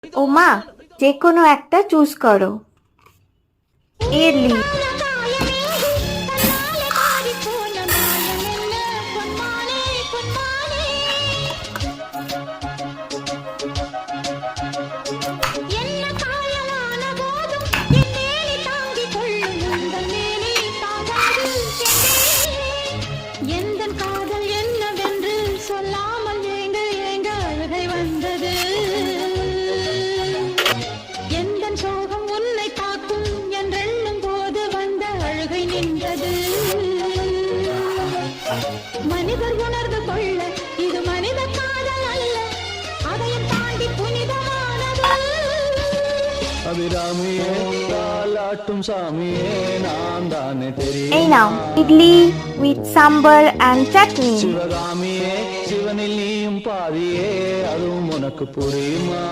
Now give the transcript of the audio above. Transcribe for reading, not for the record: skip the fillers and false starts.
ও মা, যে কোনো একটা চুজ করো। এলি। மனிதர் உணர்ந்து கொள்ள இது மனித காதல் அல்ல, அதையும் தாண்டி புனிதமானது. அபிராமியே தாலாட்டும் சாமியே நான் தானே এই নাও ইডলি উইথ সাম্বার অ্যান্ড চাটনি। சிவகாமியே சிவனில் நீயும் பாதியே அதுவும் உனக்கு புரியுமா?